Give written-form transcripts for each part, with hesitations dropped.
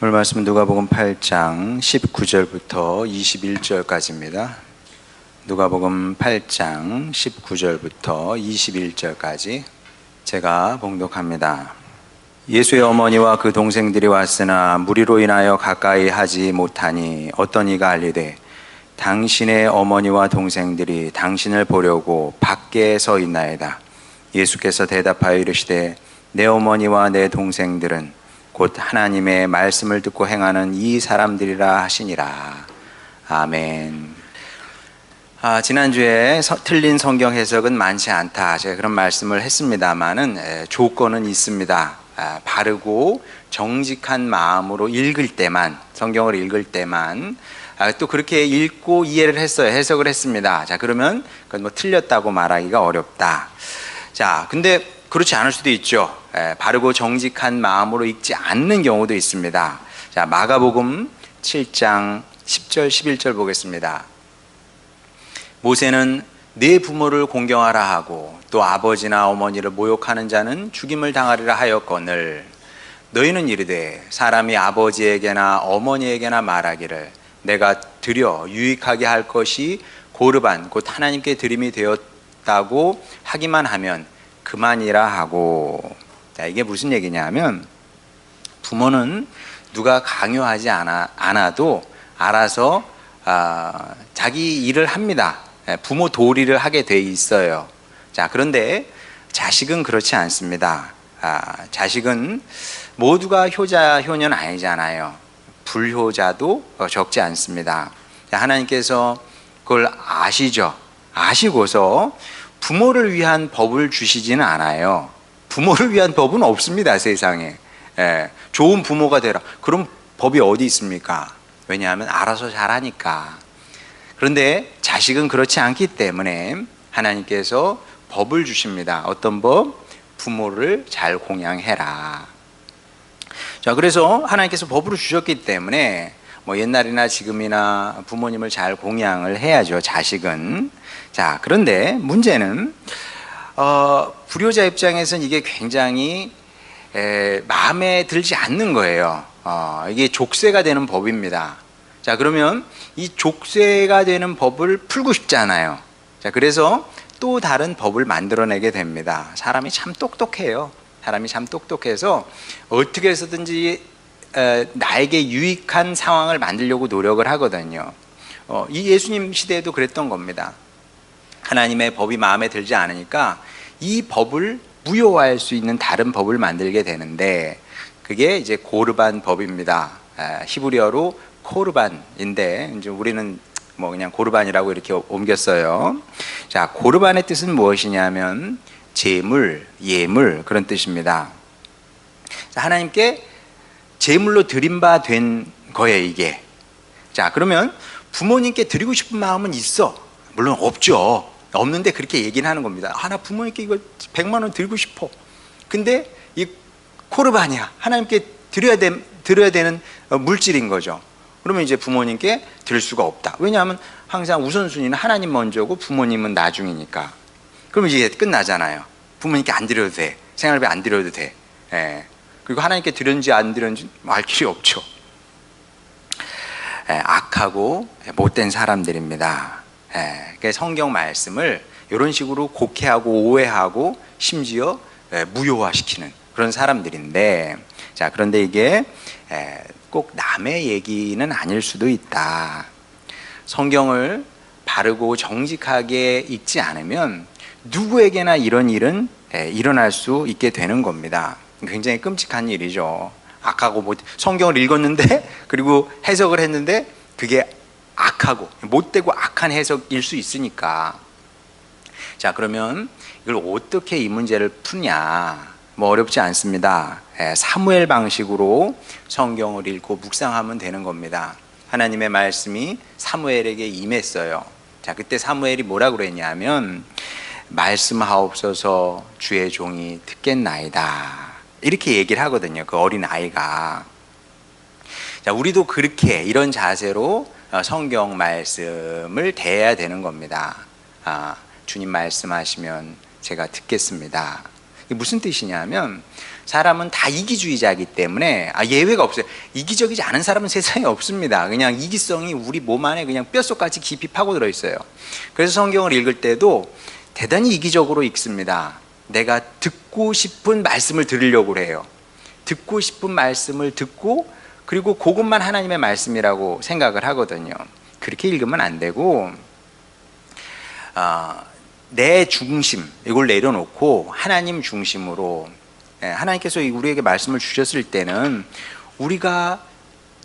오늘 말씀은 누가복음 8장 19절부터 21절까지입니다. 누가복음 8장 19절부터 21절까지 제가 봉독합니다. 예수의 어머니와 그 동생들이 왔으나 무리로 인하여 가까이 하지 못하니 어떤 이가 알리되 당신의 어머니와 동생들이 당신을 보려고 밖에 서 있나이다. 예수께서 대답하여 이르시되 내 어머니와 내 동생들은 곧 하나님의 말씀을 듣고 행하는 이 사람들이라 하시니라. 아멘. 지난주에 틀린 성경 해석은 많지 않다, 제가 그런 말씀을 했습니다마는 조건은 있습니다. 바르고 정직한 마음으로 읽을 때만, 성경을 읽을 때만 또 그렇게 읽고 이해를 했어요. 해석을 했습니다. 자, 그러면 그건 뭐 틀렸다고 말하기가 어렵다. 자, 근데 그렇지 않을 수도 있죠. 바르고 정직한 마음으로 읽지 않는 경우도 있습니다. 자, 마가복음 7장 10절 11절 보겠습니다. 모세는 네 부모를 공경하라 하고 또 아버지나 어머니를 모욕하는 자는 죽임을 당하리라 하였거늘 너희는 이르되 사람이 아버지에게나 어머니에게나 말하기를 내가 드려 유익하게 할 것이 고르반 곧 하나님께 드림이 되었다고 하기만 하면 그만이라 하고. 자, 이게 무슨 얘기냐 하면 부모는 누가 강요하지 않아도 알아서 자기 일을 합니다. 부모 도리를 하게 돼 있어요. 자, 그런데 자식은 그렇지 않습니다. 자식은 모두가 효자 효녀는 아니잖아요. 불효자도 적지 않습니다. 자, 하나님께서 그걸 아시죠. 아시고서 부모를 위한 법을 주시지는 않아요. 부모를 위한 법은 없습니다, 세상에. 좋은 부모가 되라. 그럼 법이 어디 있습니까? 왜냐하면 알아서 잘하니까. 그런데 자식은 그렇지 않기 때문에 하나님께서 법을 주십니다. 어떤 법? 부모를 잘 공양해라. 자, 그래서 하나님께서 법으로 주셨기 때문에 뭐 옛날이나 지금이나 부모님을 잘 공양을 해야죠, 자식은. 자, 그런데 문제는 불효자 입장에서는 이게 굉장히 마음에 들지 않는 거예요. 이게 족쇄가 되는 법입니다. 자, 그러면 이 족쇄가 되는 법을 풀고 싶잖아요. 자, 그래서 또 다른 법을 만들어내게 됩니다. 사람이 참 똑똑해요. 사람이 참 똑똑해서 어떻게 해서든지 나에게 유익한 상황을 만들려고 노력을 하거든요. 이 예수님 시대에도 그랬던 겁니다. 하나님의 법이 마음에 들지 않으니까 이 법을 무효화할 수 있는 다른 법을 만들게 되는데 그게 이제 고르반 법입니다. 히브리어로 코르반인데 이제 우리는 뭐 그냥 고르반이라고 이렇게 옮겼어요. 자, 고르반의 뜻은 무엇이냐면 제물, 예물 그런 뜻입니다. 자, 하나님께 제물로 드린 바 된 거예요, 이게. 자, 그러면 부모님께 드리고 싶은 마음은 있어. 물론 없죠. 없는데 그렇게 얘기는 하는 겁니다. 나 부모님께 이거 100만 원 드리고 싶어. 근데 이 코르반이야. 하나님께 드려야 되는 물질인 거죠. 그러면 이제 부모님께 드릴 수가 없다. 왜냐하면 항상 우선순위는 하나님 먼저고 부모님은 나중이니까. 그러면 이제 끝나잖아요. 부모님께 안 드려도 돼. 생활비 안 드려도 돼. 그리고 하나님께 드렸는지 안 드렸는지 알 길이 없죠. 악하고 못된 사람들입니다. 성경 말씀을 이런 식으로 곡해하고 오해하고 심지어 무효화시키는 그런 사람들인데, 자, 그런데 이게 꼭 남의 얘기는 아닐 수도 있다. 성경을 바르고 정직하게 읽지 않으면 누구에게나 이런 일은 일어날 수 있게 되는 겁니다. 굉장히 끔찍한 일이죠. 악하고 성경을 읽었는데 그리고 해석을 했는데 그게 악하고 못되고 악한 해석일 수 있으니까. 자, 그러면 이걸 어떻게 이 문제를 푸냐? 뭐 어렵지 않습니다. 사무엘 방식으로 성경을 읽고 묵상하면 되는 겁니다. 하나님의 말씀이 사무엘에게 임했어요. 자, 그때 사무엘이 뭐라고 그랬냐면 말씀하옵소서 주의 종이 듣겠나이다. 이렇게 얘기를 하거든요, 그 어린 아이가. 자, 우리도 그렇게 이런 자세로 성경 말씀을 대해야 되는 겁니다. 주님 말씀하시면 제가 듣겠습니다. 이게 무슨 뜻이냐면 사람은 다 이기주의자이기 때문에 예외가 없어요. 이기적이지 않은 사람은 세상에 없습니다. 그냥 이기성이 우리 몸 안에 그냥 뼛속까지 깊이 파고들어 있어요. 그래서 성경을 읽을 때도 대단히 이기적으로 읽습니다. 내가 듣고 싶은 말씀을 들으려고 해요. 듣고 싶은 말씀을 듣고 그리고 그것만 하나님의 말씀이라고 생각을 하거든요. 그렇게 읽으면 안 되고 내 중심 이걸 내려놓고 하나님 중심으로 하나님께서 우리에게 말씀을 주셨을 때는 우리가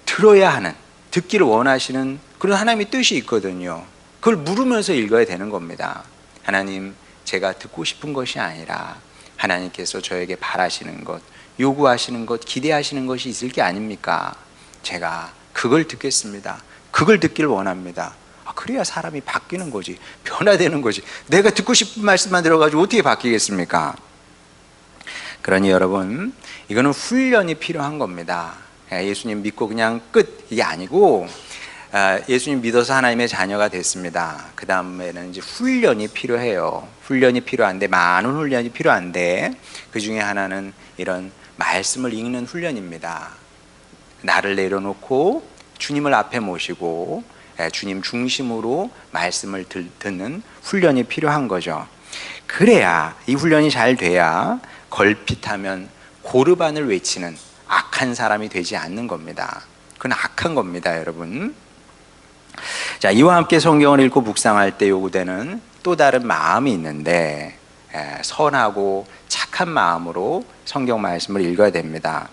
들어야 하는, 듣기를 원하시는 그런 하나님의 뜻이 있거든요. 그걸 물으면서 읽어야 되는 겁니다. 하나님, 제가 듣고 싶은 것이 아니라 하나님께서 저에게 바라시는 것, 요구하시는 것, 기대하시는 것이 있을 게 아닙니까? 제가 그걸 듣겠습니다. 그걸 듣기를 원합니다. 그래야 사람이 바뀌는 거지, 변화되는 거지. 내가 듣고 싶은 말씀만 들어가지고 어떻게 바뀌겠습니까? 그러니 여러분, 이거는 훈련이 필요한 겁니다. 예수님 믿고 그냥 끝, 이게 아니고 예수님 믿어서 하나님의 자녀가 됐습니다. 그 다음에는 이제 훈련이 필요해요. 훈련이 필요한데, 많은 훈련이 필요한데 그 중에 하나는 이런 말씀을 읽는 훈련입니다. 나를 내려놓고 주님을 앞에 모시고 주님 중심으로 말씀을 듣는 훈련이 필요한 거죠. 그래야, 이 훈련이 잘 돼야 걸핏하면 고르반을 외치는 악한 사람이 되지 않는 겁니다. 그건 악한 겁니다, 여러분. 자, 이와 함께 성경을 읽고 묵상할 때 요구되는 또 다른 마음이 있는데, 선하고 착한 마음으로 성경 말씀을 읽어야 됩니다.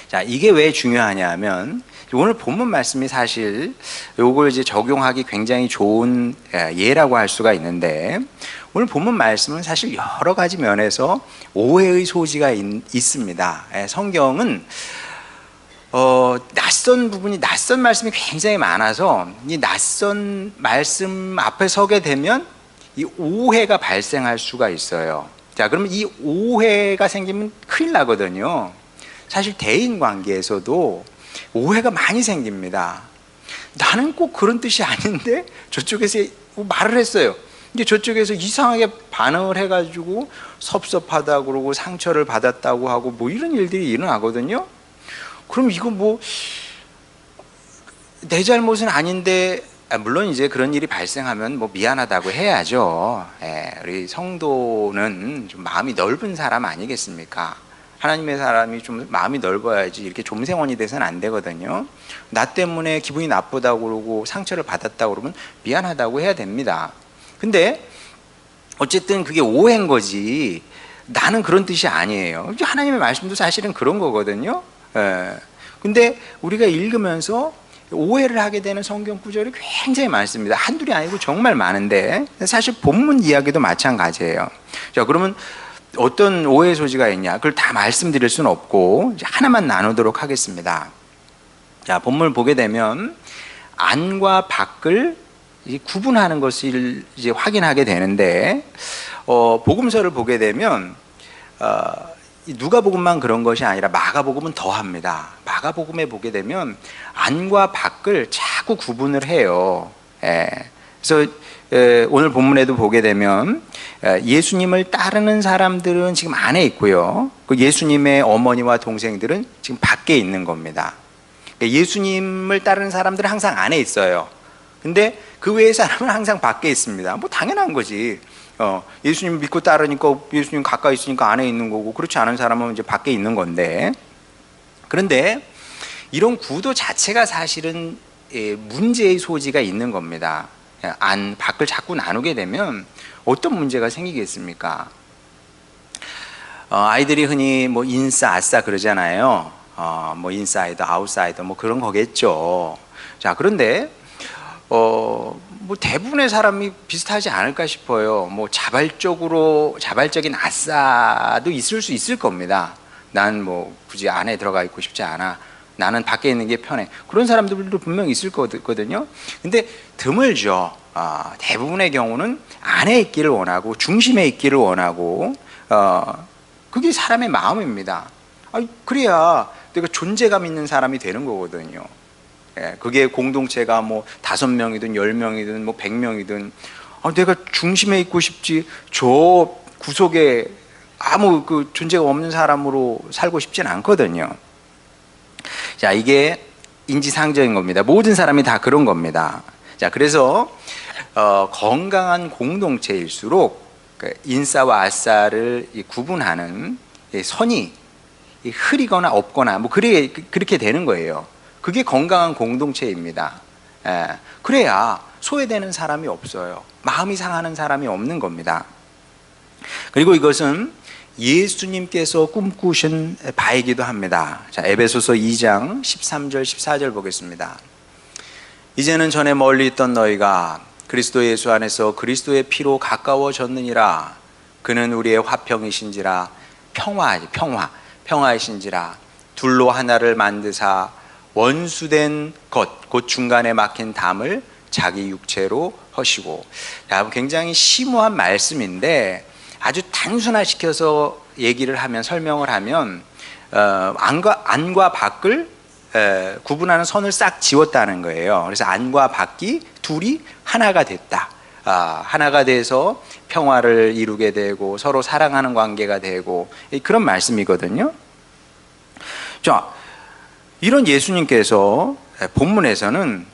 자, 이게 왜 중요하냐면 오늘 본문 말씀이 사실 요걸 이제 적용하기 굉장히 좋은 예라고 할 수가 있는데, 오늘 본문 말씀은 사실 여러 가지 면에서 오해의 소지가 있습니다. 성경은 낯선 부분이, 낯선 말씀이 굉장히 많아서 이 낯선 말씀 앞에 서게 되면 이 오해가 발생할 수가 있어요. 자, 그러면 이 오해가 생기면 큰일 나거든요. 사실 대인 관계에서도 오해가 많이 생깁니다. 나는 꼭 그런 뜻이 아닌데 저쪽에서 말을 했어요. 근데 저쪽에서 이상하게 반응을 해가지고 섭섭하다고 그러고 상처를 받았다고 하고 뭐 이런 일들이 일어나거든요. 그럼 이거 뭐 내 잘못은 아닌데, 물론 이제 그런 일이 발생하면 뭐 미안하다고 해야죠. 우리 성도는 좀 마음이 넓은 사람 아니겠습니까? 하나님의 사람이 좀 마음이 넓어야지 이렇게 좀생원이 돼서는 안 되거든요. 나 때문에 기분이 나쁘다고 그러고 상처를 받았다고 그러면 미안하다고 해야 됩니다. 근데 어쨌든 그게 오해인 거지, 나는 그런 뜻이 아니에요. 하나님의 말씀도 사실은 그런 거거든요. 근데 우리가 읽으면서 오해를 하게 되는 성경 구절이 굉장히 많습니다. 한둘이 아니고 정말 많은데, 사실 본문 이야기도 마찬가지예요. 자, 그러면 어떤 오해 소지가 있냐, 그걸 다 말씀드릴 수는 없고 이제 하나만 나누도록 하겠습니다. 자, 본문을 보게 되면 안과 밖을 구분하는 것을 이제 확인하게 되는데, 복음서를 보게 되면 누가복음만 그런 것이 아니라 마가복음은 더합니다. 마가복음에 보게 되면 안과 밖을 자꾸 구분을 해요. 그래서 오늘 본문에도 보게 되면 예수님을 따르는 사람들은 지금 안에 있고요, 그 예수님의 어머니와 동생들은 지금 밖에 있는 겁니다. 예수님을 따르는 사람들은 항상 안에 있어요. 근데 그 외의 사람은 항상 밖에 있습니다. 뭐 당연한 거지. 예수님 믿고 따르니까 예수님 가까이 있으니까 안에 있는 거고, 그렇지 않은 사람은 이제 밖에 있는 건데, 그런데 이런 구도 자체가 사실은 문제의 소지가 있는 겁니다. 안, 밖을 자꾸 나누게 되면 어떤 문제가 생기겠습니까? 아이들이 흔히 뭐 인싸, 아싸 그러잖아요. 뭐 인사이더, 아웃사이더 뭐 그런 거겠죠. 자, 그런데 뭐 대부분의 사람이 비슷하지 않을까 싶어요. 뭐 자발적인 아싸도 있을 수 있을 겁니다. 난 뭐 굳이 안에 들어가 있고 싶지 않아, 나는 밖에 있는 게 편해, 그런 사람들도 분명히 있을 거거든요. 근데 드물죠. 대부분의 경우는 안에 있기를 원하고 중심에 있기를 원하고, 그게 사람의 마음입니다. 그래야 내가 존재감 있는 사람이 되는 거거든요. 그게 공동체가 뭐 5명이든 10명이든 뭐 100명이든 내가 중심에 있고 싶지 저 구석에 아무 그 존재가 없는 사람으로 살고 싶진 않거든요. 자, 이게 인지상정인 겁니다. 모든 사람이 다 그런 겁니다. 자, 그래서 건강한 공동체일수록 그 인싸와 아싸를 구분하는 선이 흐리거나 없거나 뭐 그렇게 되는 거예요. 그게 건강한 공동체입니다. 그래야 소외되는 사람이 없어요. 마음이 상하는 사람이 없는 겁니다. 그리고 이것은 예수님께서 꿈꾸신 바이기도 합니다. 자, 에베소서 2장 13절 14절 보겠습니다. 이제는 전에 멀리 있던 너희가 그리스도 예수 안에서 그리스도의 피로 가까워졌느니라. 그는 우리의 화평이신지라. 평화이신지라. 둘로 하나를 만드사 원수된 것 곧 중간에 막힌 담을 자기 육체로 허시고. 자, 굉장히 심오한 말씀인데 아주 단순화시켜서 얘기를 하면, 설명을 하면 안과 밖을 구분하는 선을 싹 지웠다는 거예요. 그래서 안과 밖이 둘이 하나가 됐다. 하나가 돼서 평화를 이루게 되고 서로 사랑하는 관계가 되고, 그런 말씀이거든요. 자, 이런 예수님께서 본문에서는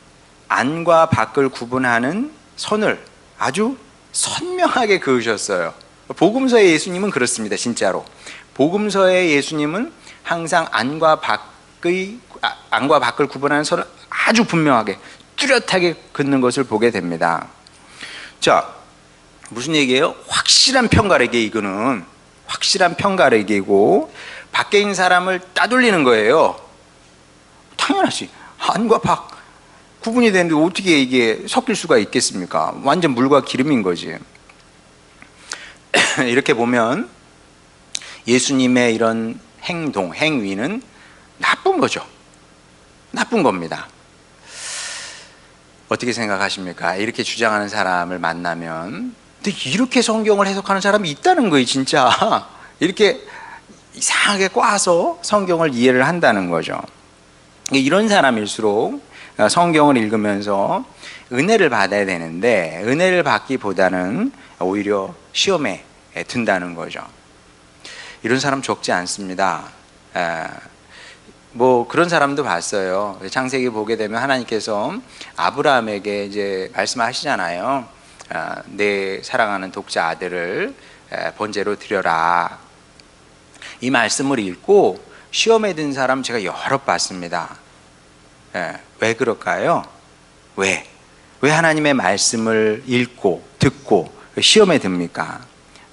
안과 밖을 구분하는 선을 아주 선명하게 그으셨어요. 복음서의 예수님은 그렇습니다. 진짜로 복음서의 예수님은 항상 안과 밖을 구분하는 선을 아주 분명하게 뚜렷하게 긋는 것을 보게 됩니다. 자, 무슨 얘기예요? 확실한 편가르기. 이거는 확실한 편가르기고 밖에 있는 사람을 따돌리는 거예요. 당연하지. 안과 밖 구분이 되는데 어떻게 이게 섞일 수가 있겠습니까? 완전 물과 기름인 거지. 이렇게 보면 예수님의 이런 행동, 행위는 나쁜 거죠. 나쁜 겁니다. 어떻게 생각하십니까? 이렇게 주장하는 사람을 만나면, 근데 이렇게 성경을 해석하는 사람이 있다는 거예요, 진짜. 이렇게 이상하게 꽈서 성경을 이해를 한다는 거죠. 이런 사람일수록 성경을 읽으면서 은혜를 받아야 되는데 은혜를 받기보다는 오히려 시험에 든다는 거죠. 이런 사람 적지 않습니다. 뭐 그런 사람도 봤어요. 창세기 보게 되면 하나님께서 아브라함에게 이제 말씀하시잖아요. 내 사랑하는 독자 아들을 번제로 드려라. 이 말씀을 읽고 시험에 든 사람 제가 여러 봤습니다. 왜 그럴까요? 왜 하나님의 말씀을 읽고 듣고 시험에 듭니까?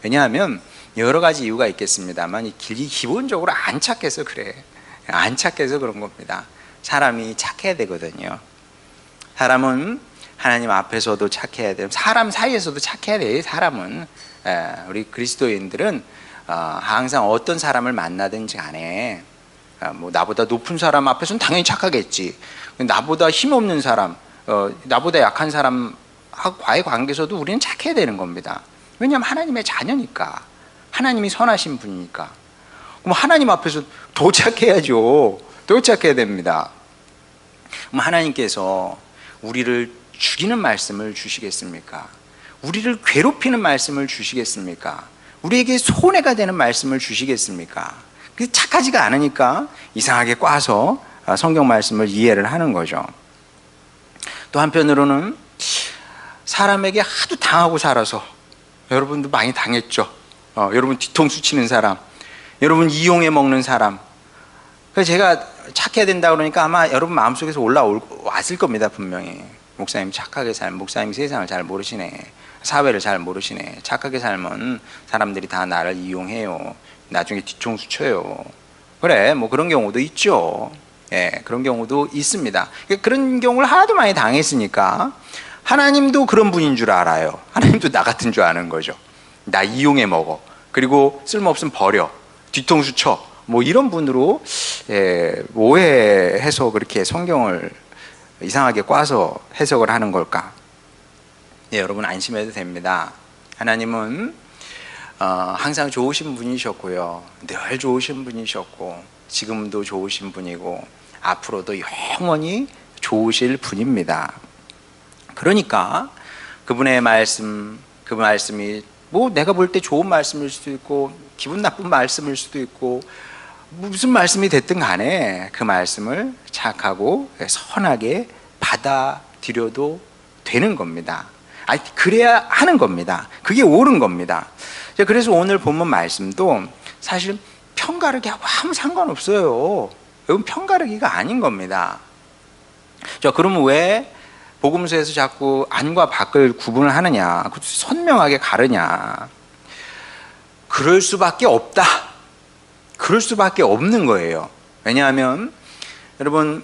왜냐하면 여러 가지 이유가 있겠습니다만 기본적으로 안 착해서 그래. 안 착해서 그런 겁니다. 사람이 착해야 되거든요. 사람은 하나님 앞에서도 착해야 돼요. 사람 사이에서도 착해야 돼요. 사람은 우리 그리스도인들은 항상 어떤 사람을 만나든지 간에 뭐 나보다 높은 사람 앞에서는 당연히 착하겠지. 나보다 힘없는 사람, 나보다 약한 사람과의 관계에서도 우리는 착해야 되는 겁니다. 왜냐하면 하나님의 자녀니까. 하나님이 선하신 분이니까. 그럼 하나님 앞에서 더 착해야죠. 더 착해야 됩니다. 그럼 하나님께서 우리를 죽이는 말씀을 주시겠습니까? 우리를 괴롭히는 말씀을 주시겠습니까? 우리에게 손해가 되는 말씀을 주시겠습니까? 착하지가 않으니까 이상하게 꽈서 성경 말씀을 이해를 하는 거죠. 또 한편으로는 사람에게 하도 당하고 살아서, 여러분도 많이 당했죠. 여러분 뒤통수 치는 사람, 여러분 이용해 먹는 사람. 그래서 제가 착해야 된다 그러니까 아마 여러분 마음속에서 올라왔을 겁니다. 분명히. 목사님 착하게 살면, 목사님이 세상을 잘 모르시네, 사회를 잘 모르시네, 착하게 살면 사람들이 다 나를 이용해요, 나중에 뒤통수 쳐요. 그래, 뭐 그런 경우도 있죠. 예, 그런 경우도 있습니다. 그런 경우를 하도 많이 당했으니까 하나님도 그런 분인 줄 알아요. 하나님도 나 같은 줄 아는 거죠. 나 이용해 먹어, 그리고 쓸모없으면 버려, 뒤통수 쳐, 뭐 이런 분으로 오해해서 그렇게 성경을 이상하게 꽈서 해석을 하는 걸까? 예, 여러분 안심해도 됩니다. 하나님은 항상 좋으신 분이셨고요, 늘 좋으신 분이셨고, 지금도 좋으신 분이고, 앞으로도 영원히 좋으실 분입니다. 그러니까 그분의 말씀, 그 말씀이 뭐 내가 볼 때 좋은 말씀일 수도 있고 기분 나쁜 말씀일 수도 있고 무슨 말씀이 됐든 간에 그 말씀을 착하고 선하게 받아들여도 되는 겁니다. 아니, 그래야 하는 겁니다. 그게 옳은 겁니다. 그래서 오늘 본문 말씀도 사실 편가르기 하고 아무 상관없어요. 이건 편가르기가 아닌 겁니다. 자, 그러면 왜 복음서에서 자꾸 안과 밖을 구분을 하느냐, 선명하게 가르냐? 그럴 수밖에 없다. 그럴 수밖에 없는 거예요. 왜냐하면 여러분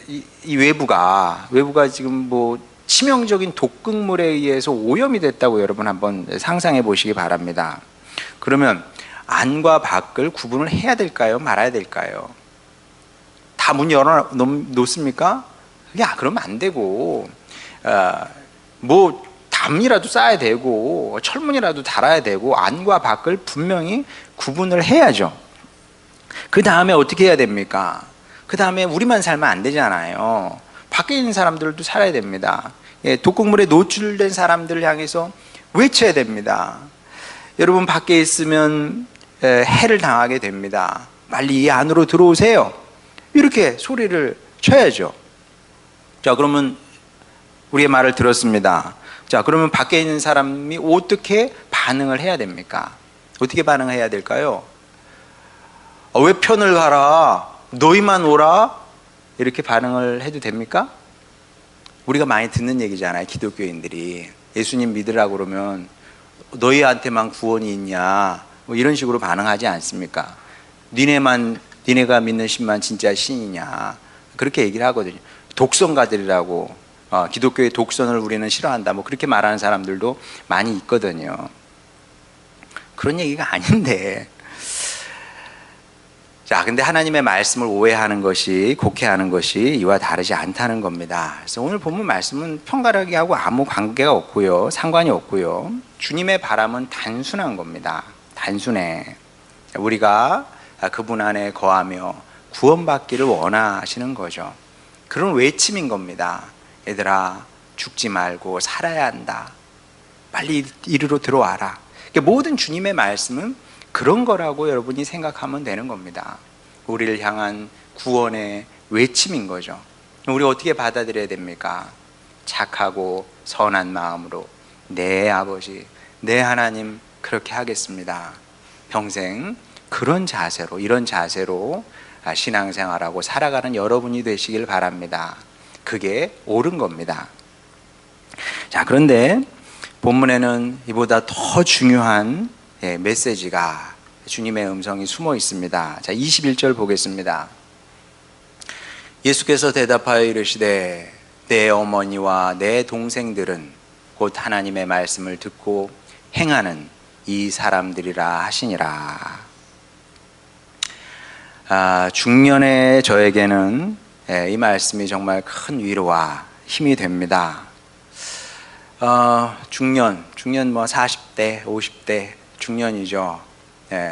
이 외부가 지금 뭐 치명적인 독극물에 의해서 오염이 됐다고 여러분 한번 상상해 보시기 바랍니다. 그러면 안과 밖을 구분을 해야 될까요? 말아야 될까요? 다 문 열어 놓습니까? 야, 그러면 안 되고, 뭐 담이라도 쌓아야 되고 철문이라도 달아야 되고 안과 밖을 분명히 구분을 해야죠. 그 다음에 어떻게 해야 됩니까? 그 다음에 우리만 살면 안 되잖아요. 밖에 있는 사람들도 살아야 됩니다. 독극물에 노출된 사람들을 향해서 외쳐야 됩니다. 여러분, 밖에 있으면 해를 당하게 됩니다. 빨리 이 안으로 들어오세요. 이렇게 소리를 쳐야죠. 자, 그러면 우리의 말을 들었습니다. 자, 그러면 밖에 있는 사람이 어떻게 반응을 해야 됩니까? 어떻게 반응해야 될까요? 왜 편을 가라? 너희만 오라? 이렇게 반응을 해도 됩니까? 우리가 많이 듣는 얘기잖아요. 기독교인들이 예수님 믿으라고 그러면 너희한테만 구원이 있냐, 뭐 이런 식으로 반응하지 않습니까? 니네가 믿는 신만 진짜 신이냐, 그렇게 얘기를 하거든요. 독선가들이라고, 기독교의 독선을 우리는 싫어한다, 뭐 그렇게 말하는 사람들도 많이 있거든요. 그런 얘기가 아닌데. 자, 근데 하나님의 말씀을 오해하는 것이, 곡해하는 것이 이와 다르지 않다는 겁니다. 그래서 오늘 본문 말씀은 편가르기하고 아무 관계가 없고요, 상관이 없고요. 주님의 바람은 단순한 겁니다. 단순해. 우리가 그분 안에 거하며 구원받기를 원하시는 거죠. 그런 외침인 겁니다. 얘들아, 죽지 말고 살아야 한다. 빨리 이리로 들어와라. 모든 주님의 말씀은 그런 거라고 여러분이 생각하면 되는 겁니다. 우리를 향한 구원의 외침인 거죠. 우리 어떻게 받아들여야 됩니까? 착하고 선한 마음으로, 네 아버지, 네 하나님, 그렇게 하겠습니다. 평생 그런 자세로, 이런 자세로 신앙생활하고 살아가는 여러분이 되시길 바랍니다. 그게 옳은 겁니다. 자, 그런데 본문에는 이보다 더 중요한 메시지가, 주님의 음성이 숨어 있습니다. 자, 21절 보겠습니다. 예수께서 대답하여 이르시되 내 어머니와 내 동생들은 곧 하나님의 말씀을 듣고 행하는 이 사람들이라 하시니라. 중년의 저에게는 이 말씀이 정말 큰 위로와 힘이 됩니다. 중년 뭐 40대, 50대 중년이죠.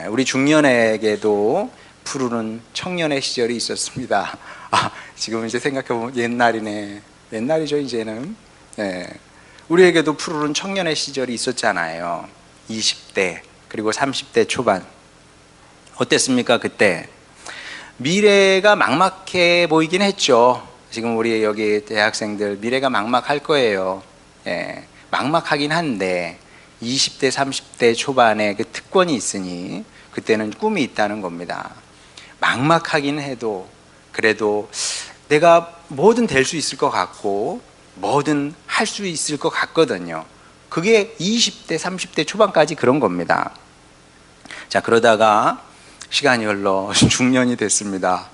우리 중년에게도 푸르른 청년의 시절이 있었습니다. 지금 이제 생각해보면 옛날이네. 옛날이죠, 이제는. 우리에게도 푸르른 청년의 시절이 있었잖아요. 20대, 그리고 30대 초반. 어땠습니까, 그때? 미래가 막막해 보이긴 했죠. 지금 우리 여기 대학생들 미래가 막막할 거예요. 막막하긴 한데 20대, 30대 초반에 그 특권이 있으니 그때는 꿈이 있다는 겁니다. 막막하긴 해도 그래도 내가 뭐든 될 수 있을 것 같고 뭐든 할 수 있을 것 같거든요. 그게 20대, 30대 초반까지 그런 겁니다. 자, 그러다가 시간이 흘러 중년이 됐습니다.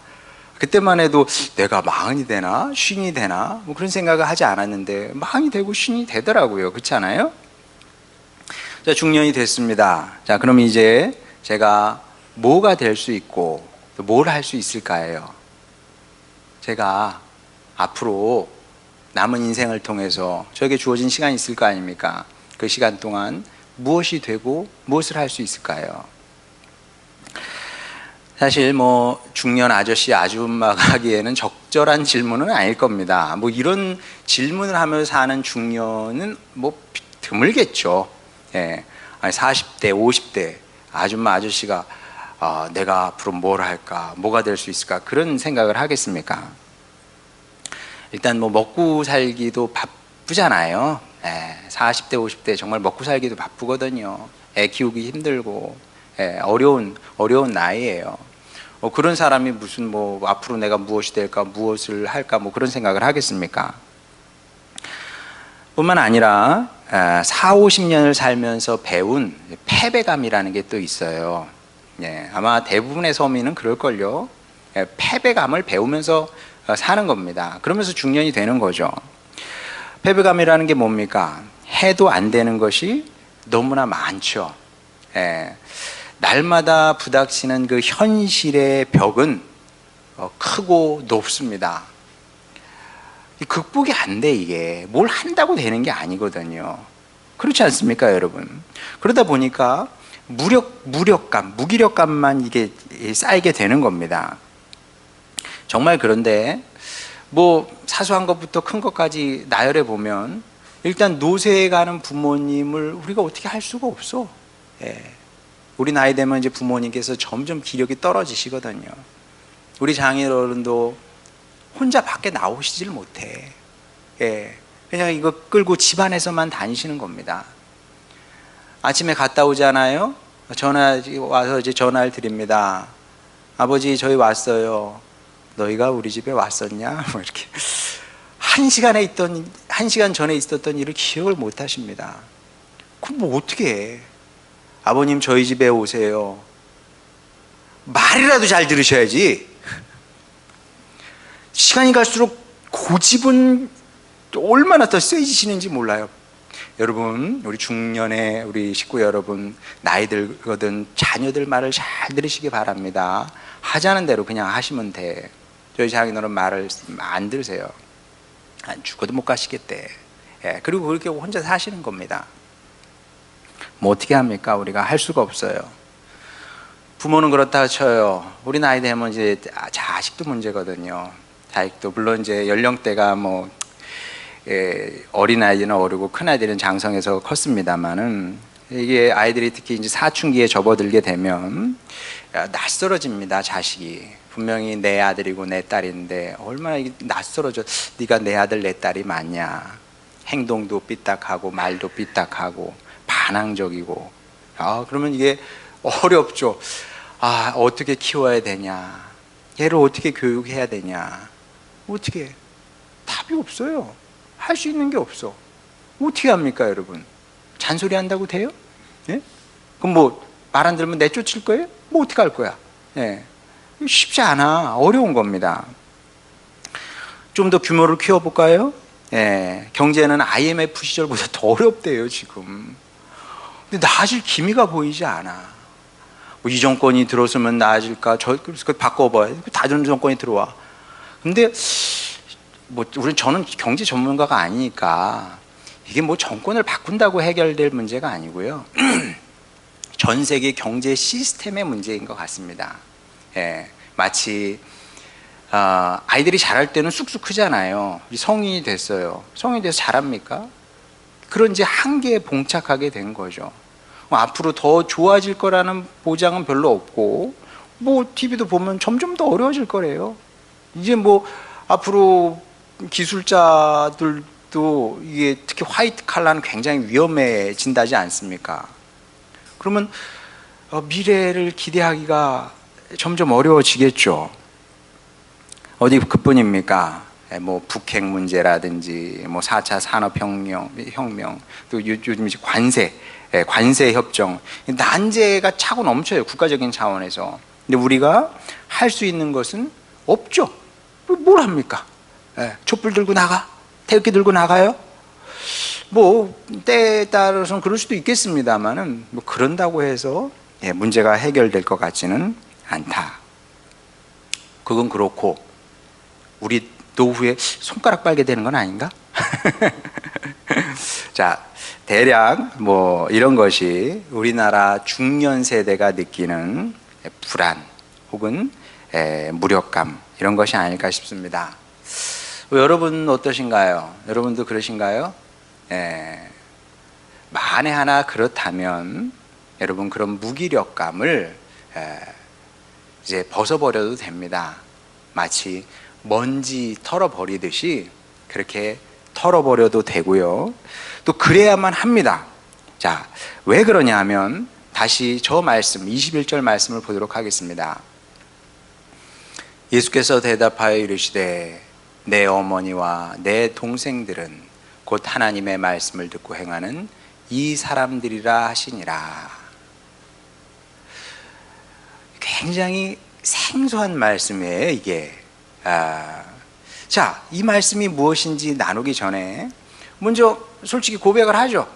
그때만 해도 내가 40이 되나? 50이 되나? 뭐 그런 생각을 하지 않았는데 40이 되고 50이 되더라고요. 그렇지 않아요? 자, 중년이 됐습니다. 자, 그럼 이제 제가 뭐가 될 수 있고 또 뭘 할 수 있을까요? 제가 앞으로 남은 인생을 통해서 저에게 주어진 시간이 있을 거 아닙니까? 그 시간 동안 무엇이 되고 무엇을 할 수 있을까요? 사실 뭐 중년 아저씨 아줌마가 하기에는 적절한 질문은 아닐 겁니다. 뭐 이런 질문을 하면서 사는 중년은 뭐 드물겠죠. 아니 40대, 50대 아줌마 아저씨가 내가 앞으로 뭘 할까, 뭐가 될 수 있을까 그런 생각을 하겠습니까? 일단 뭐 먹고 살기도 바쁘잖아요. 40대, 50대 정말 먹고 살기도 바쁘거든요. 애 키우기 힘들고 어려운 나이예요. 그런 사람이 무슨 뭐 앞으로 내가 무엇이 될까, 무엇을 할까 뭐 그런 생각을 하겠습니까? 뿐만 아니라 4, 50년을 살면서 배운 패배감이라는 게 또 있어요. 아마 대부분의 서민은 그럴걸요. 패배감을 배우면서 사는 겁니다. 그러면서 중년이 되는 거죠. 패배감이라는 게 뭡니까? 해도 안 되는 것이 너무나 많죠. 날마다 부닥치는 그 현실의 벽은 크고 높습니다. 극복이 안 돼. 이게 뭘 한다고 되는 게 아니거든요. 그렇지 않습니까, 여러분? 그러다 보니까 무력감, 무기력감만 이게 쌓이게 되는 겁니다. 정말 그런데 뭐 사소한 것부터 큰 것까지 나열해 보면 일단 노쇠해 가는 부모님을 우리가 어떻게 할 수가 없어. 우리 나이 되면 이제 부모님께서 점점 기력이 떨어지시거든요. 우리 장인어른도 혼자 밖에 나오시질 못해. 그냥 이거 끌고 집안에서만 다니시는 겁니다. 아침에 갔다 오잖아요. 와서 이제 전화를 드립니다. 아버지, 저희 왔어요. 너희가 우리 집에 왔었냐? 뭐 이렇게. 한 시간 전에 있었던 일을 기억을 못 하십니다. 그럼 뭐 어떻게 해? 아버님, 저희 집에 오세요. 말이라도 잘 들으셔야지. 시간이 갈수록 고집은 얼마나 더 세지시는지 몰라요. 여러분, 우리 중년의 우리 식구 여러분, 나이 들거든 자녀들 말을 잘 들으시기 바랍니다. 하자는 대로 그냥 하시면 돼. 저희 장인어른 말을 안 들으세요. 죽어도 못 가시겠대. 그리고 그렇게 혼자 사시는 겁니다. 뭐 어떻게 합니까? 우리가 할 수가 없어요. 부모는 그렇다 쳐요. 우리 나이 되면 이제 자식도 문제거든요. 자식도 물론 이제 연령대가 뭐 어린아이는 어리고 큰아이들은 장성해서 컸습니다만은 이게 아이들이 특히 이제 사춘기에 접어들게 되면 낯설어집니다. 자식이 분명히 내 아들이고 내 딸인데 얼마나 낯설어져. 네가 내 아들 내 딸이 맞냐. 행동도 삐딱하고 말도 삐딱하고 반항적이고. 그러면 이게 어렵죠. 어떻게 키워야 되냐, 얘를 어떻게 교육해야 되냐. 어떻게 해? 답이 없어요. 할 수 있는 게 없어. 어떻게 합니까, 여러분? 잔소리 한다고 돼요? 그럼 뭐 말 안 들으면 내쫓을 거예요? 뭐 어떻게 할 거야? 쉽지 않아. 어려운 겁니다. 좀 더 규모를 키워볼까요? 경제는 IMF 시절보다 더 어렵대요, 지금. 근데 나아질 기미가 보이지 않아. 뭐 이 정권이 들어서면 나아질까? 그래서 바꿔봐야 돼. 다른 정권이 들어와. 근데 뭐 저는 경제 전문가가 아니니까 이게 뭐 정권을 바꾼다고 해결될 문제가 아니고요. 전 세계 경제 시스템의 문제인 것 같습니다. 마치 아이들이 자랄 때는 쑥쑥 크잖아요. 성인이 됐어요. 성인이 돼서 자랍니까? 그런 이제 한계에 봉착하게 된 거죠. 앞으로 더 좋아질 거라는 보장은 별로 없고, 뭐 TV도 보면 점점 더 어려워질 거래요. 이제 뭐 앞으로 기술자들도 이게 특히 화이트 칼라는 굉장히 위험해진다지 않습니까? 그러면 미래를 기대하기가 점점 어려워지겠죠. 어디 그뿐입니까? 뭐 북핵 문제라든지 뭐 4차 산업혁명, 또 요즘 관세 협정, 난제가 차고 넘쳐요, 국가적인 차원에서. 근데 우리가 할 수 있는 것은 없죠. 뭘 합니까? 촛불 들고 나가? 태극기 들고 나가요? 뭐 때에 따라서는 그럴 수도 있겠습니다만은 뭐 그런다고 해서 문제가 해결될 것 같지는 않다. 그건 그렇고 우리 노후에 손가락 빨게 되는 건 아닌가? 자, 대략 뭐 이런 것이 우리나라 중년 세대가 느끼는 불안 혹은 무력감, 이런 것이 아닐까 싶습니다. 여러분 어떠신가요? 여러분도 그러신가요? 만에 하나 그렇다면 여러분 그런 무기력감을 이제 벗어버려도 됩니다. 마치 먼지 털어버리듯이 그렇게 털어버려도 되고요. 또 그래야만 합니다. 자, 왜 그러냐 하면 다시 저 말씀 21절 말씀을 보도록 하겠습니다. 예수께서 대답하여 이르시되 내 어머니와 내 동생들은 곧 하나님의 말씀을 듣고 행하는 이 사람들이라 하시니라. 굉장히 생소한 말씀이에요, 이게. 자, 이 말씀이 무엇인지 나누기 전에 먼저 솔직히 고백을 하죠.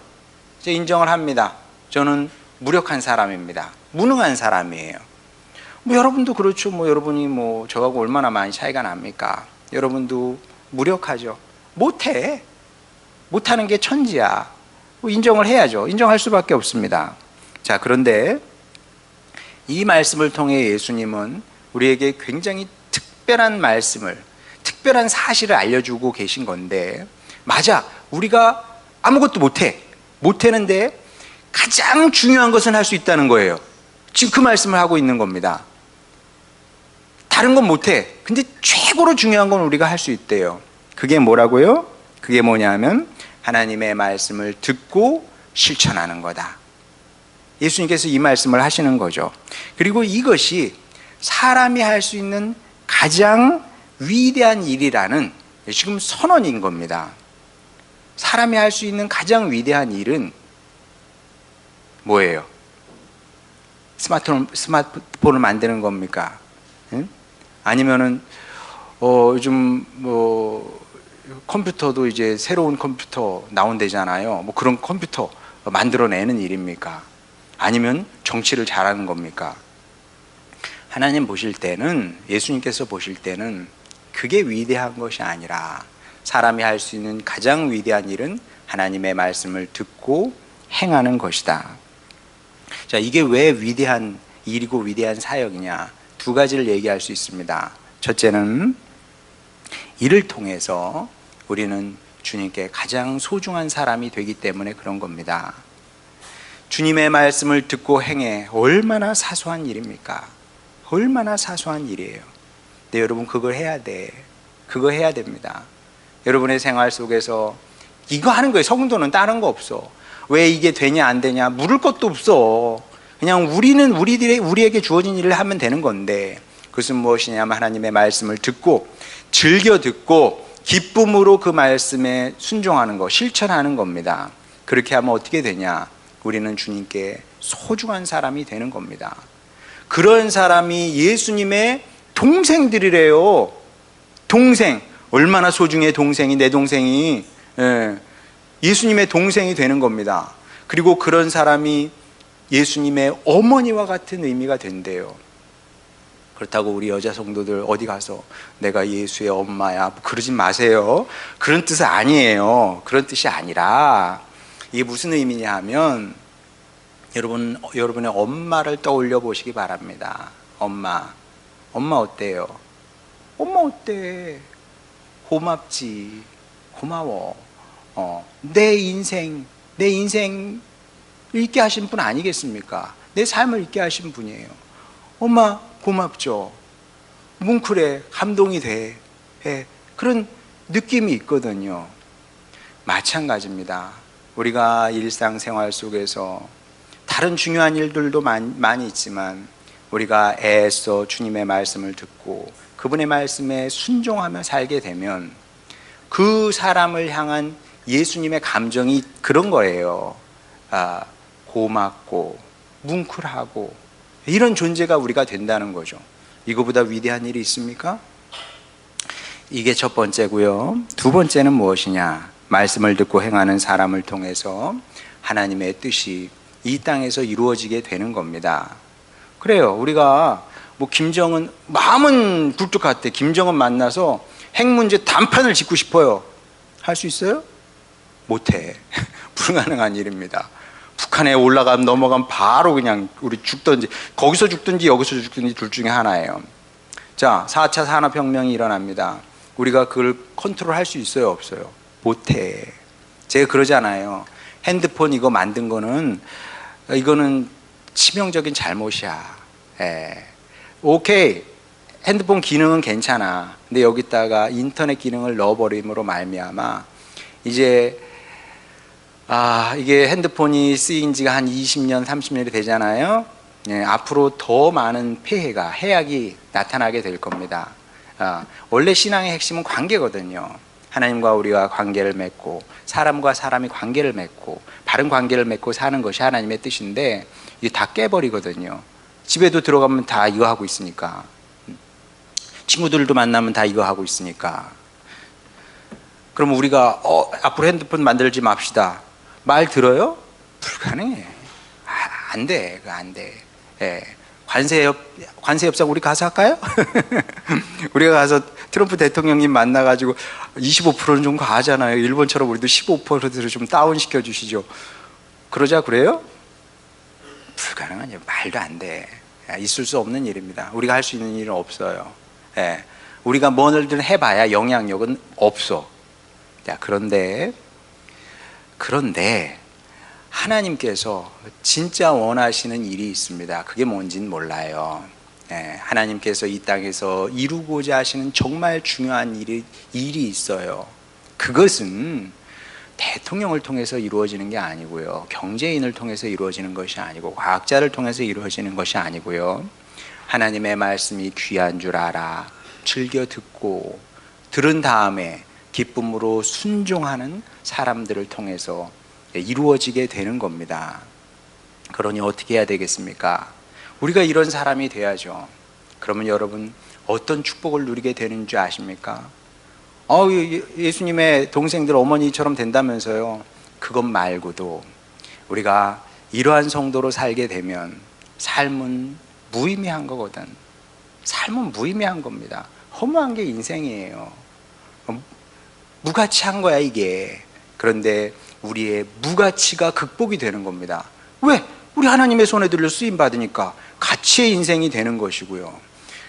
이제 인정을 합니다. 저는 무력한 사람입니다. 무능한 사람이에요. 뭐 여러분도 그렇죠. 뭐 여러분이 뭐 저하고 얼마나 많이 차이가 납니까? 여러분도 무력하죠. 못하는 게 천지야. 뭐 인정을 해야죠. 인정할 수밖에 없습니다. 자, 그런데 이 말씀을 통해 예수님은 우리에게 굉장히 특별한 말씀을, 특별한 사실을 알려주고 계신 건데, 맞아, 우리가 아무것도 못하는데 가장 중요한 것은 할 수 있다는 거예요. 지금 그 말씀을 하고 있는 겁니다. 다른 건 못해. 근데 최고로 중요한 건 우리가 할 수 있대요. 그게 뭐라고요? 그게 뭐냐면 하나님의 말씀을 듣고 실천하는 거다. 예수님께서 이 말씀을 하시는 거죠. 그리고 이것이 사람이 할 수 있는 가장 위대한 일이라는 지금 선언인 겁니다. 사람이 할 수 있는 가장 위대한 일은 뭐예요? 스마트폰을 만드는 겁니까? 응? 아니면은 요즘 뭐 컴퓨터도 이제 새로운 컴퓨터 나온대잖아요. 뭐 그런 컴퓨터 만들어내는 일입니까? 아니면 정치를 잘하는 겁니까? 하나님 보실 때는, 예수님께서 보실 때는 그게 위대한 것이 아니라 사람이 할 수 있는 가장 위대한 일은 하나님의 말씀을 듣고 행하는 것이다. 자, 이게 왜 위대한 일이고 위대한 사역이냐? 두 가지를 얘기할 수 있습니다. 첫째는 이를 통해서 우리는 주님께 가장 소중한 사람이 되기 때문에 그런 겁니다. 주님의 말씀을 듣고 행해 얼마나 사소한 일입니까? 얼마나 사소한 일이에요. 근데 여러분 그걸 해야 돼. 그거 해야 됩니다. 여러분의 생활 속에서 이거 하는 거예요. 성도는 다른 거 없어. 왜 이게 되냐 안 되냐 물을 것도 없어. 그냥 우리에게 주어진 일을 하면 되는 건데, 그것은 무엇이냐면 하나님의 말씀을 듣고 즐겨 듣고 기쁨으로 그 말씀에 순종하는 거, 실천하는 겁니다. 그렇게 하면 어떻게 되냐? 우리는 주님께 소중한 사람이 되는 겁니다. 그런 사람이 예수님의 동생들이래요. 동생, 얼마나 소중해. 동생이, 내 동생이 예수님의 동생이 되는 겁니다. 그리고 그런 사람이 예수님의 어머니와 같은 의미가 된대요. 그렇다고 우리 여자 성도들 어디 가서 내가 예수의 엄마야 그러지 마세요. 그런 뜻은 아니에요. 그런 뜻이 아니라 이게 무슨 의미냐 하면 여러분의 엄마를 떠올려 보시기 바랍니다. 엄마 어때요? 엄마 어때? 고맙지. 고마워. 내 인생 있게 하신 분 아니겠습니까? 내 삶을 있게 하신 분이에요. 엄마 고맙죠. 뭉클해. 감동이 돼. 그런 느낌이 있거든요. 마찬가지입니다. 우리가 일상생활 속에서 다른 중요한 일들도 많이 있지만 우리가 애써 주님의 말씀을 듣고 그분의 말씀에 순종하며 살게 되면 그 사람을 향한 예수님의 감정이 그런 거예요. 고맙고 뭉클하고 이런 존재가 우리가 된다는 거죠. 이거보다 위대한 일이 있습니까? 이게 첫 번째고요. 두 번째는 무엇이냐? 말씀을 듣고 행하는 사람을 통해서 하나님의 뜻이 이 땅에서 이루어지게 되는 겁니다. 그래요. 우리가 뭐 김정은 마음은 굴뚝 같아. 김정은 만나서 핵 문제 단판을 짓고 싶어요. 할 수 있어요? 못해. 불가능한 일입니다. 북한에 올라가면 넘어가면 바로 그냥 우리 죽든지 거기서 죽든지 여기서 죽든지 둘 중에 하나예요. 자, 4차 산업혁명이 일어납니다. 우리가 그걸 컨트롤할 수 있어요? 없어요? 못해. 제가 그러잖아요. 핸드폰 이거 만든 거는 이거는 치명적인 잘못이야. 예. 오케이, 핸드폰 기능은 괜찮아. 근데 여기다가 인터넷 기능을 넣어버림으로 말미암아 이제 이게 핸드폰이 쓰인 지가 한 20년, 30년이 되잖아요. 예, 앞으로 더 많은 폐해가, 해악이 나타나게 될 겁니다. 원래 신앙의 핵심은 관계거든요. 하나님과 우리가 관계를 맺고 사람과 사람이 관계를 맺고 바른 관계를 맺고 사는 것이 하나님의 뜻인데 이게 다 깨버리거든요. 집에도 들어가면 다 이거 하고 있으니까, 친구들도 만나면 다 이거 하고 있으니까. 그럼 우리가 앞으로 핸드폰 만들지 맙시다, 말 들어요? 불가능해. 안 돼. 그거 안 돼. 예. 관세 협상 우리 가서 할까요? 우리가 가서 트럼프 대통령님 만나가지고 25%는 좀 과하잖아요. 일본처럼 우리도 15%를 좀 다운시켜 주시죠. 그러자 그래요? 불가능한 일, 말도 안 돼. 있을 수 없는 일입니다. 우리가 할 수 있는 일은 없어요. 예. 우리가 뭐든 해봐야 영향력은 없어. 자, 그런데 하나님께서 진짜 원하시는 일이 있습니다. 그게 뭔지는 몰라요. 하나님께서 이 땅에서 이루고자 하시는 정말 중요한 일이 있어요. 그것은 대통령을 통해서 이루어지는 게 아니고요, 경제인을 통해서 이루어지는 것이 아니고, 과학자를 통해서 이루어지는 것이 아니고요, 하나님의 말씀이 귀한 줄 알아 즐겨 듣고 들은 다음에 기쁨으로 순종하는 사람들을 통해서 이루어지게 되는 겁니다. 그러니 어떻게 해야 되겠습니까? 우리가 이런 사람이 돼야죠. 그러면 여러분 어떤 축복을 누리게 되는 줄 아십니까? 예수님의 동생들 어머니처럼 된다면서요. 그것 말고도 우리가 이러한 성도로 살게 되면 삶은 무의미한 거거든. 삶은 무의미한 겁니다. 허무한 게 인생이에요. 무가치한 거야 이게. 그런데 우리의 무가치가 극복이 되는 겁니다. 왜? 우리 하나님의 손에 들려 쓰임 받으니까 가치의 인생이 되는 것이고요,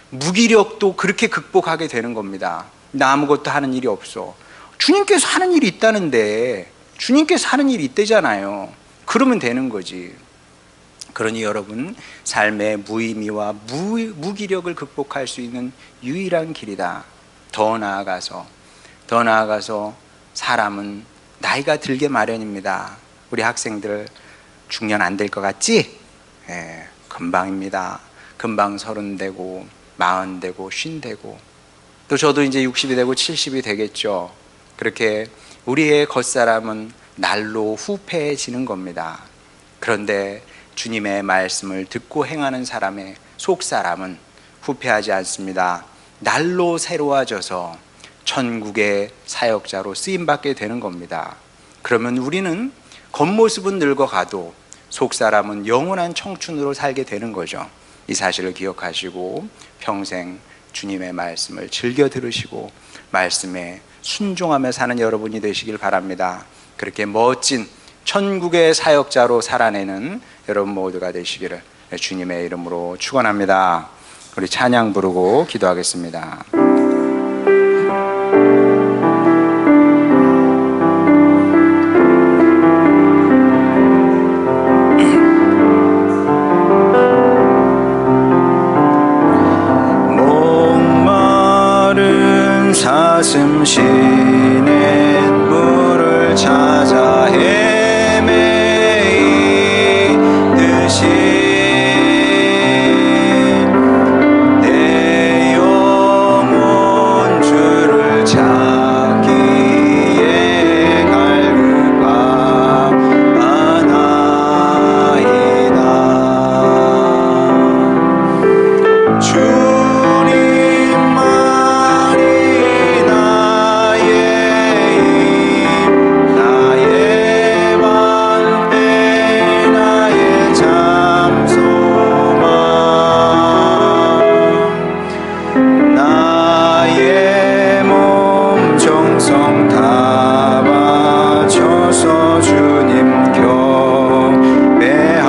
무기력도 그렇게 극복하게 되는 겁니다. 나 아무것도 하는 일이 없어. 주님께서 하는 일이 있다는데, 주님께서 하는 일이 있대잖아요. 그러면 되는 거지. 그러니 여러분, 삶의 무의미와 무기력을 극복할 수 있는 유일한 길이다. 더 나아가서 사람은 나이가 들게 마련입니다. 우리 학생들 중년 안 될 것 같지? 금방입니다. 금방 30 되고 40 되고 50 되고, 또 저도 이제 60이 되고 70이 되겠죠. 그렇게 우리의 겉사람은 날로 후패해지는 겁니다. 그런데 주님의 말씀을 듣고 행하는 사람의 속사람은 후패하지 않습니다. 날로 새로워져서 천국의 사역자로 쓰임받게 되는 겁니다. 그러면 우리는 겉모습은 늙어가도 속사람은 영원한 청춘으로 살게 되는 거죠. 이 사실을 기억하시고 평생 주님의 말씀을 즐겨 들으시고 말씀에 순종하며 사는 여러분이 되시길 바랍니다. 그렇게 멋진 천국의 사역자로 살아내는 여러분 모두가 되시기를 주님의 이름으로 축원합니다. 우리 찬양 부르고 기도하겠습니다. 사슴 시냇 물을 찾아 헤매이듯이 내 영혼 주를 찾기에 갈급하나이다. 주님만이 나의 방패 나의 참 소망, 나의 몸 정성 다 바쳐서 주님 경배합니다.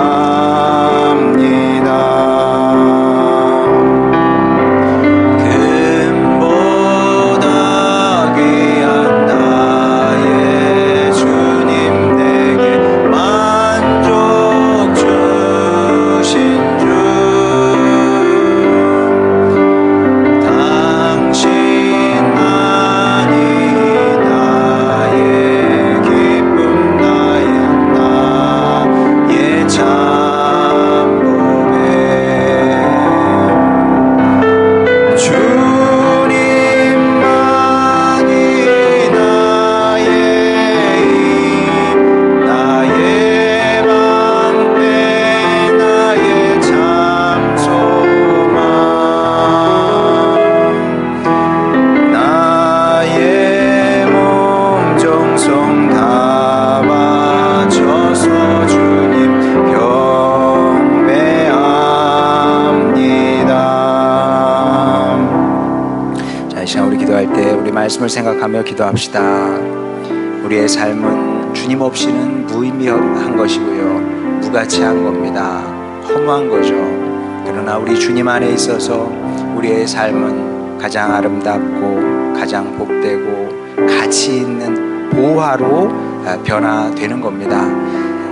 금보다 귀한 나의 주님 내게 말씀을 생각하며 기도합시다. 우리의 삶은 주님 없이는 무의미한 것이고요, 무가치한 겁니다. 허무한 거죠. 그러나 우리 주님 안에 있어서 우리의 삶은 가장 아름답고 가장 복되고 가치 있는 보화로 변화되는 겁니다.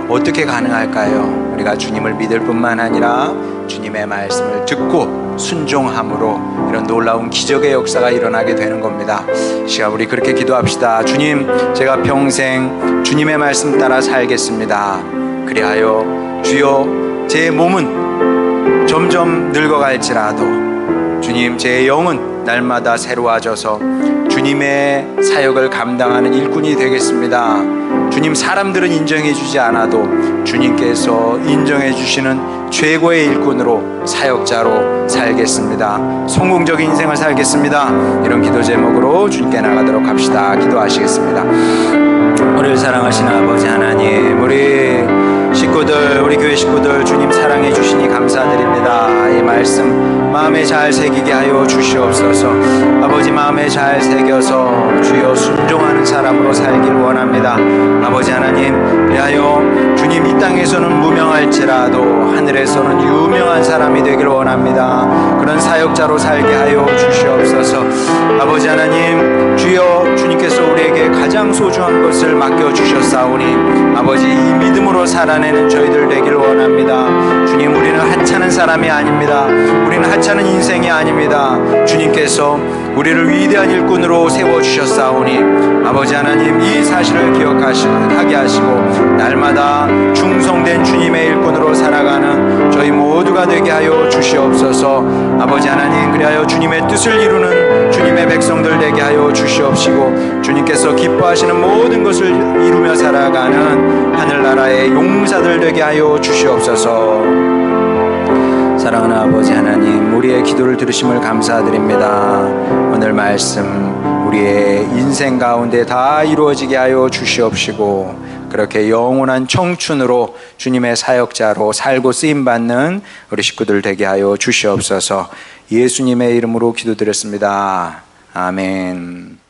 어떻게 가능할까요? 우리가 주님을 믿을 뿐만 아니라 주님의 말씀을 듣고 순종함으로 이런 놀라운 기적의 역사가 일어나게 되는 겁니다. 시간 우리 그렇게 기도합시다. 주님, 제가 평생 주님의 말씀 따라 살겠습니다. 그리하여 주여, 제 몸은 점점 늙어갈지라도 주님, 제 영은 날마다 새로워져서 주님의 사역을 감당하는 일꾼이 되겠습니다. 주님, 사람들은 인정해 주지 않아도 주님께서 인정해 주시는 최고의 일꾼으로, 사역자로 살겠습니다. 성공적인 인생을 살겠습니다. 이런 기도 제목으로 주님께 나가도록 합시다. 기도하시겠습니다. 우리를 사랑하시는 아버지 하나님, 우리 식구들, 우리 교회 식구들 주님 사랑해 주시니 감사드립니다. 이 말씀 마음에 잘 새기게 하여 주시옵소서. 아버지, 마음에 잘 새겨서 주여 순종하는 사람으로 살길 원합니다. 아버지 하나님, 그리하여 주님 이 땅에서는 무명할지라도 하늘에서는 유명한 사람이 되길 원합니다. 그런 사역자로 살게 하여 주시옵소서. 아버지 하나님, 주여 주님께서 우리에게 가장 소중한 것을 맡겨주셨사오니 아버지, 이 믿음으로 살아내는 저희들 되길 원합니다. 주님, 우리는 하찮은 사람이 아닙니다. 우리는 하찮은 인생이 아닙니다. 주님께서 우리를 위대한 일꾼으로 세워주셨사오니 아버지 하나님, 이 사실을 기억하게 하시고 날마다 충성된 주님의 일꾼으로 살아가는 저희 모두가 되게 하여 주시옵소서. 아버지 하나님, 그리하여 주님의 뜻을 이루는 주님의 백성들 되게 하여 주시옵시고 주님께서 기뻐하시는 모든 것을 이루며 살아가는 하늘나라의 용사들 되게 하여 주시옵소서. 사랑하는 아버지 하나님, 우리의 기도를 들으심을 감사드립니다. 오늘 말씀 우리의 인생 가운데 다 이루어지게 하여 주시옵시고 그렇게 영원한 청춘으로 주님의 사역자로 살고 쓰임받는 우리 식구들 되게 하여 주시옵소서. 예수님의 이름으로 기도드렸습니다. 아멘.